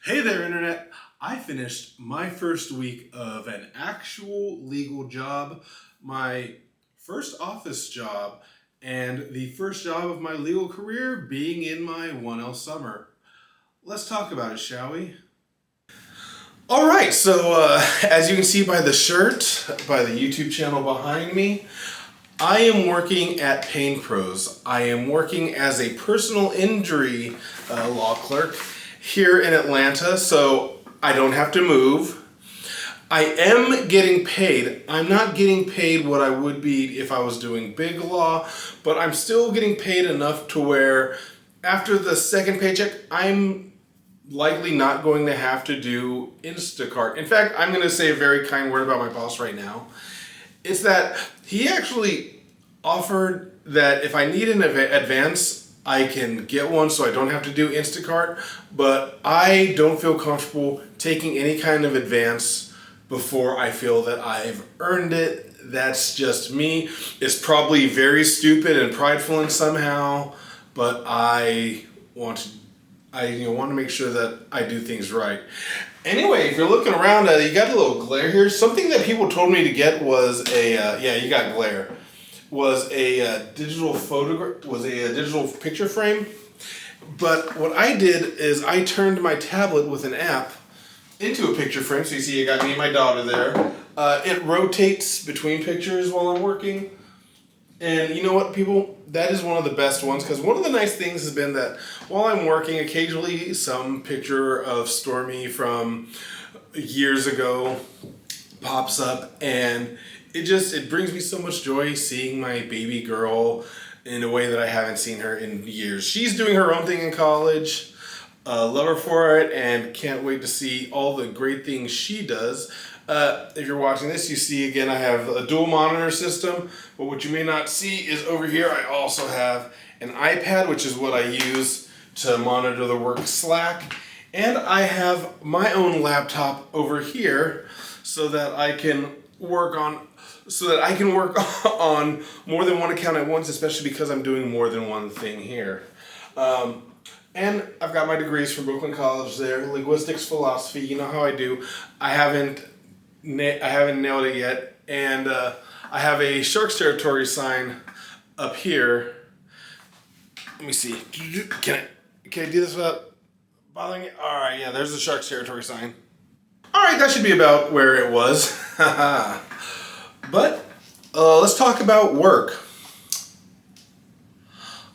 Hey there, Internet! I finished my first week of an actual legal job, my first office job, and the first job of my legal career being in my 1L summer. Let's talk about it, shall we? All right, as you can see by the shirt, by the YouTube channel behind me, I am working at Pain Pros. I am working as a personal injury law clerk here in Atlanta, so I don't have to move. I am getting paid. I'm not getting paid what I would be if I was doing big law, but I'm still getting paid enough to where after the second paycheck, I'm likely not going to have to do Instacart. In fact, I'm going to say a very kind word about my boss right now. It's that he actually offered that if I need an advance, I can get one so I don't have to do Instacart, but I don't feel comfortable taking any kind of advance before I feel that I've earned it. That's just me. It's probably very stupid and prideful in somehow, but I want to make sure that I do things right. Anyway, if you're looking around, you got a little glare here. Something that people told me to get was you got glare. Was a digital picture frame. But what I did is I turned my tablet with an app into a picture frame. So you see, I got me and my daughter there. It rotates between pictures while I'm working. And you know what, people? That is one of the best ones, because one of the nice things has been that while I'm working, occasionally some picture of Stormy from years ago pops up, and it brings me so much joy seeing my baby girl in a way that I haven't seen her in years. She's doing her own thing in college. Love her for it, and can't wait to see all the great things she does. If you're watching this, you see again I have a dual monitor system, but what you may not see is over here I also have an iPad, which is what I use to monitor the work Slack, and I have my own laptop over here so that I can work on more than one account at once, especially because I'm doing more than one thing here. And I've got my degrees from Brooklyn College there, linguistics, philosophy. You know how I do. I haven't nailed it yet, and I have a Sharks Territory sign up here. Let me see. Can I do this without bothering you? All right, yeah, there's the Sharks Territory sign. All right, that should be about where it was. But let's talk about work.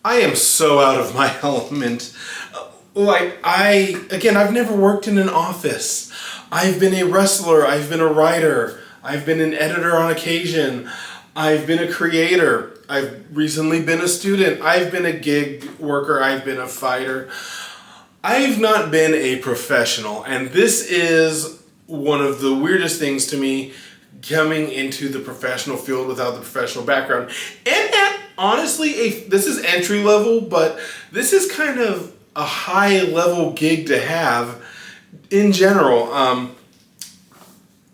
I am so out of my element. I've never worked in an office. I've been a wrestler, I've been a writer, I've been an editor on occasion, I've been a creator, I've recently been a student, I've been a gig worker, I've been a fighter. I've not been a professional, and this is one of the weirdest things to me, coming into the professional field without the professional background. And honestly, this is entry level, but this is kind of a high level gig to have in general.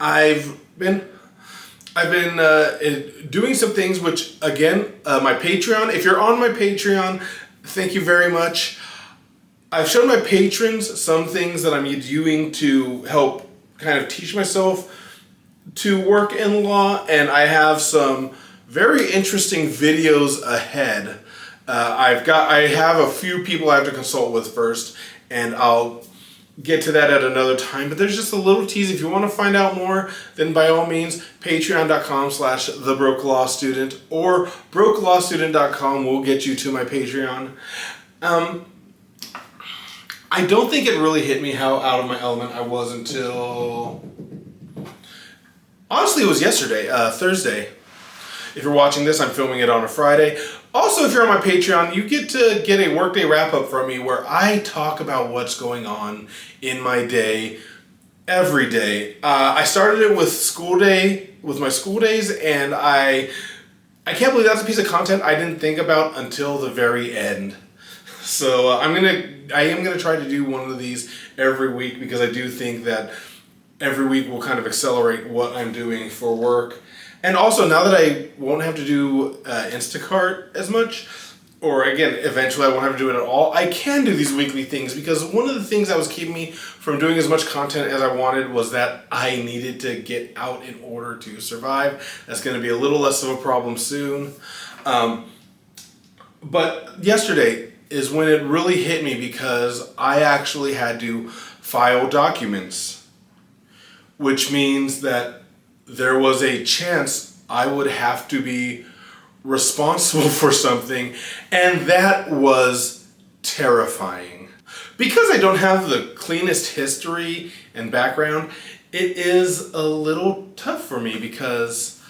I've been doing some things, which again, my Patreon. If you're on my Patreon, thank you very much. I've shown my patrons some things that I'm doing to help kind of teach myself to work in law, and I have some very interesting videos ahead. I have a few people I have to consult with first, and I'll get to that at another time. But there's just a little tease. If you want to find out more, then by all means, patreon.com/thebrokelawstudent or brokelawstudent.com will get you to my Patreon. I don't think it really hit me how out of my element I was until... Honestly, it was yesterday, Thursday. If you're watching this, I'm filming it on a Friday. Also, if you're on my Patreon, you get to get a workday wrap-up from me where I talk about what's going on in my day every day. I started it with my school days, and I can't believe that's a piece of content I didn't think about until the very end. So I am gonna try to do one of these every week, because I do think that every week will kind of accelerate what I'm doing for work. And also, now that I won't have to do Instacart as much, or again, eventually I won't have to do it at all, I can do these weekly things because one of the things that was keeping me from doing as much content as I wanted was that I needed to get out in order to survive. That's going to be a little less of a problem soon. But yesterday is when it really hit me because I actually had to file documents, which means that there was a chance I would have to be responsible for something, and that was terrifying. Because I don't have the cleanest history and background, it is a little tough for me because,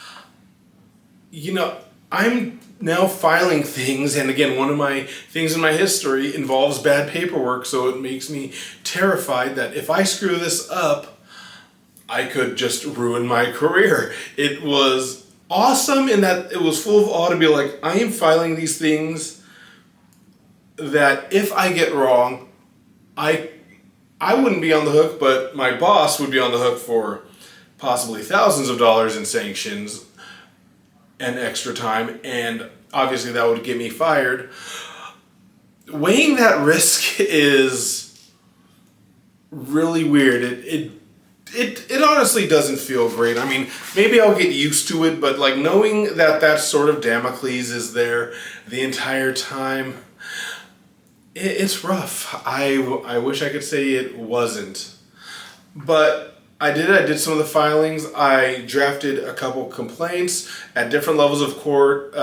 I'm now filing things, and again, one of my things in my history involves bad paperwork, so it makes me terrified that if I screw this up, I could just ruin my career. It was awesome in that it was full of awe to be like, I am filing these things that if I get wrong, I wouldn't be on the hook, but my boss would be on the hook for possibly thousands of dollars in sanctions and extra time, and obviously that would get me fired. Weighing that risk is really weird. It honestly doesn't feel great. I mean, maybe I'll get used to it, but like knowing that sort of Damocles is there the entire time, it's rough. I wish I could say it wasn't. But I did some of the filings. I drafted a couple complaints at different levels of court,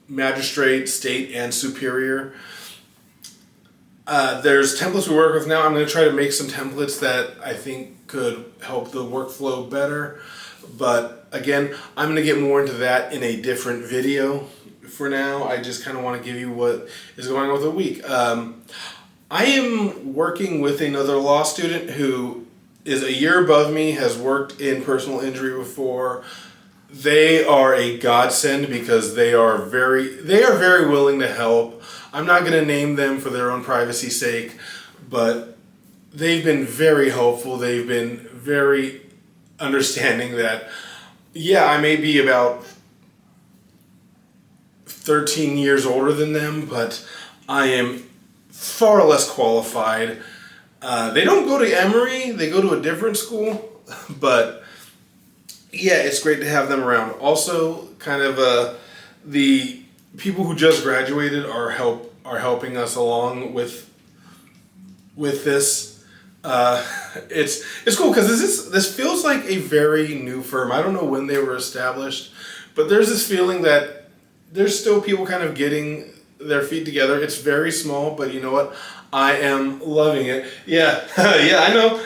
magistrate, state, and superior. There's templates we work with now. I'm going to try to make some templates that I think could help the workflow better. But again, I'm going to get more into that in a different video. For now, I just kind of want to give you what is going on with the week. I am working with another law student who is a year above me, has worked in personal injury before. They are a godsend because they are very willing to help. I'm not going to name them for their own privacy's sake, but they've been very helpful. They've been very understanding that, yeah, I may be about 13 years older than them, but I am far less qualified. They don't go to Emory, they go to a different school, but yeah, it's great to have them around. Also, kind of the people who just graduated are helping us along with this. It's cool because this feels like a very new firm. I don't know when they were established, but there's this feeling that there's still people kind of getting their feet together. It's very small, but you know what? I am loving it. Yeah, yeah, I know.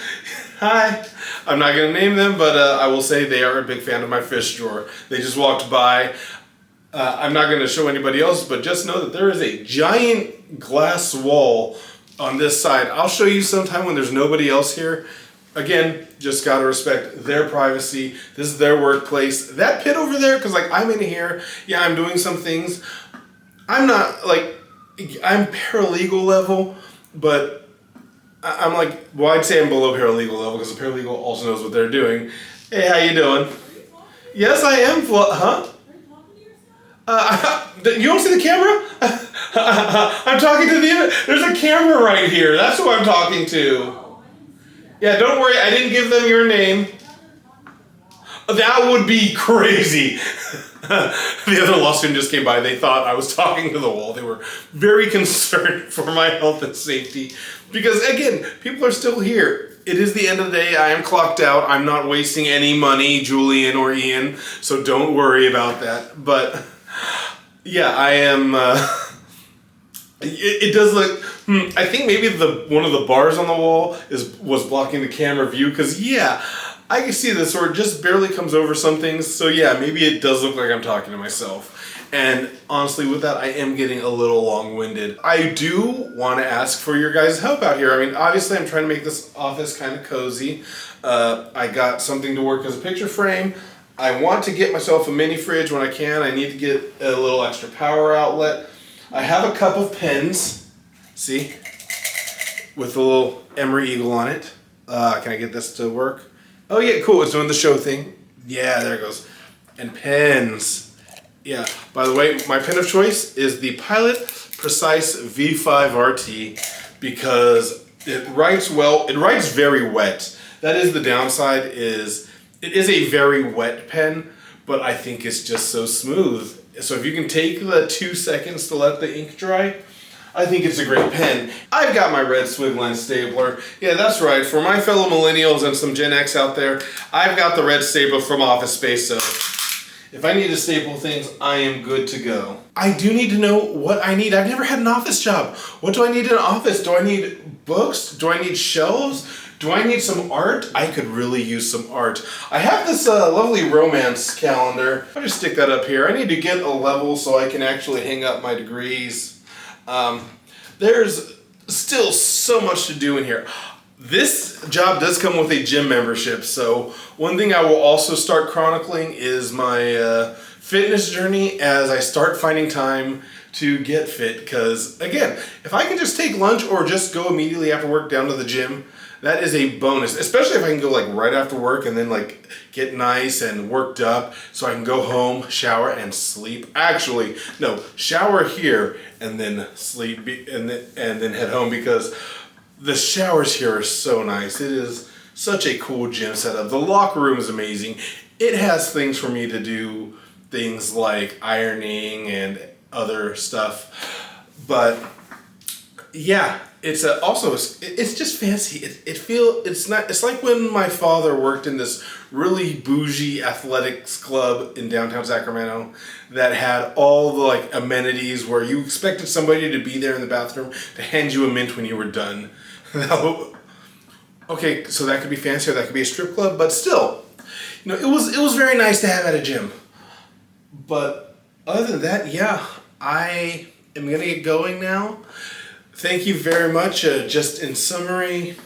Hi. I'm not going to name them, but I will say they are a big fan of my fish drawer. They just walked by. I'm not going to show anybody else, but just know that there is a giant glass wall on this side. I'll show you sometime when there's nobody else here. Again, just got to respect their privacy. This is their workplace. That pit over there, because like I'm in here, yeah, I'm doing some things. I'm not like, I'm paralegal level, but I'm like, well, I'd say I'm below paralegal level because the paralegal also knows what they're doing. Hey, how you doing? Yes, I am. Huh? You don't see the camera? I'm talking to the. There's a camera right here. That's who I'm talking to. Yeah, don't worry. I didn't give them your name. That would be crazy. The other law student just came by. They thought I was talking to the wall. They were very concerned for my health and safety. Because, again, people are still here. It is the end of the day. I am clocked out. I'm not wasting any money, Julian or Ian. So don't worry about that. But, yeah, I am... It does look... I think maybe one of the bars on the wall was blocking the camera view. Because, yeah... I can see this, or it just barely comes over some things. So yeah, maybe it does look like I'm talking to myself. And honestly, with that, I am getting a little long-winded. I do want to ask for your guys' help out here. I mean, obviously, I'm trying to make this office kind of cozy. I got something to work as a picture frame. I want to get myself a mini fridge when I can. I need to get a little extra power outlet. I have a cup of pens. See? With a little Emory Eagle on it. Can I get this to work? Oh yeah, cool, it's doing the show thing. Yeah, there it goes. And pens. Yeah, by the way, my pen of choice is the Pilot Precise V5 RT because it writes well. It writes very wet. That is the downside, is it is a very wet pen, but I think it's just so smooth. So if you can take the 2 seconds to let the ink dry, I think it's a great pen. I've got my red Swigline stapler. Yeah, that's right. For my fellow millennials and some Gen X out there, I've got the red stapler from Office Space, so if I need to staple things, I am good to go. I do need to know what I need. I've never had an office job. What do I need in an office? Do I need books? Do I need shelves? Do I need some art? I could really use some art. I have this lovely romance calendar. I'll just stick that up here. I need to get a level so I can actually hang up my degrees. There's still so much to do in here. This job does come with a gym membership, so one thing I will also start chronicling is my fitness journey as I start finding time to get fit. Because again, if I can just take lunch or just go immediately after work down to the gym, that is a bonus, especially if I can go like right after work and then like get nice and worked up so I can go home, shower, and sleep. Actually, no, shower here and then sleep and then head home, because the showers here are so nice. It is such a cool gym setup. The locker room is amazing. It has things for me to do, things like ironing and other stuff. But yeah, it's also it's just fancy. It's like when my father worked in this really bougie athletics club in downtown Sacramento that had all the like amenities where you expected somebody to be there in the bathroom to hand you a mint when you were done. Okay, so that could be fancy or that could be a strip club, but still, you know, it was very nice to have at a gym. But other than that, yeah, I am gonna get going now. Thank you very much. Just in summary,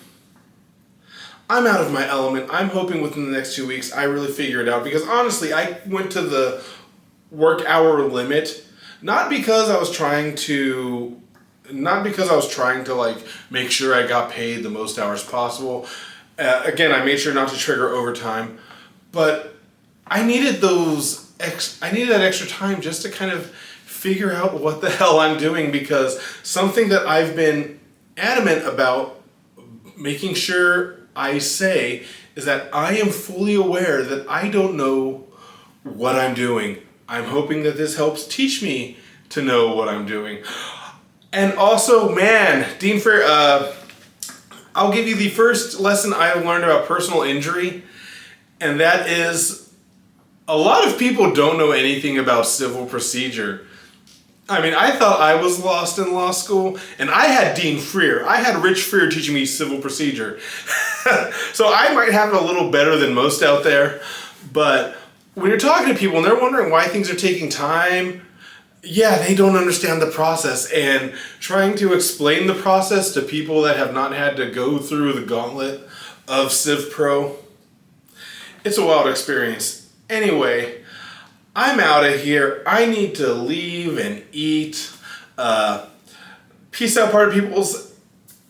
I'm out of my element. I'm hoping within the next 2 weeks I really figure it out, because honestly, I went to the work hour limit not because I was trying to like make sure I got paid the most hours possible. Again, I made sure not to trigger overtime, but I needed that extra time just to kind of figure out what the hell I'm doing, because something that I've been adamant about making sure I say is that I am fully aware that I don't know what I'm doing. I'm hoping that this helps teach me to know what I'm doing. And also, man, Dean Freer, I'll give you the first lesson I learned about personal injury, and that is a lot of people don't know anything about civil procedure. I mean, I thought I was lost in law school, and I had Dean Freer. I had Rich Freer teaching me civil procedure. So I might have it a little better than most out there, but when you're talking to people and they're wondering why things are taking time, yeah, they don't understand the process, and trying to explain the process to people that have not had to go through the gauntlet of Civ Pro, it's a wild experience. Anyway, I'm out of here. I need to leave and eat. Peace out, party peoples.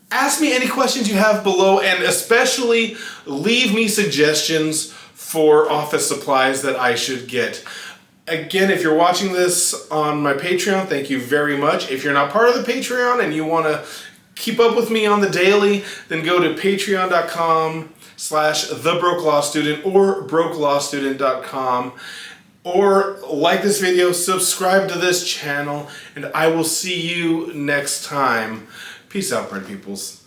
Ask me any questions you have below, and especially leave me suggestions for office supplies that I should get. Again, if you're watching this on my Patreon, thank you very much. If you're not part of the Patreon and you want to keep up with me on the daily, then go to patreon.com/thebrokelawstudent or brokelawstudent.com. Or like this video, subscribe to this channel, and I will see you next time. Peace out, party peoples.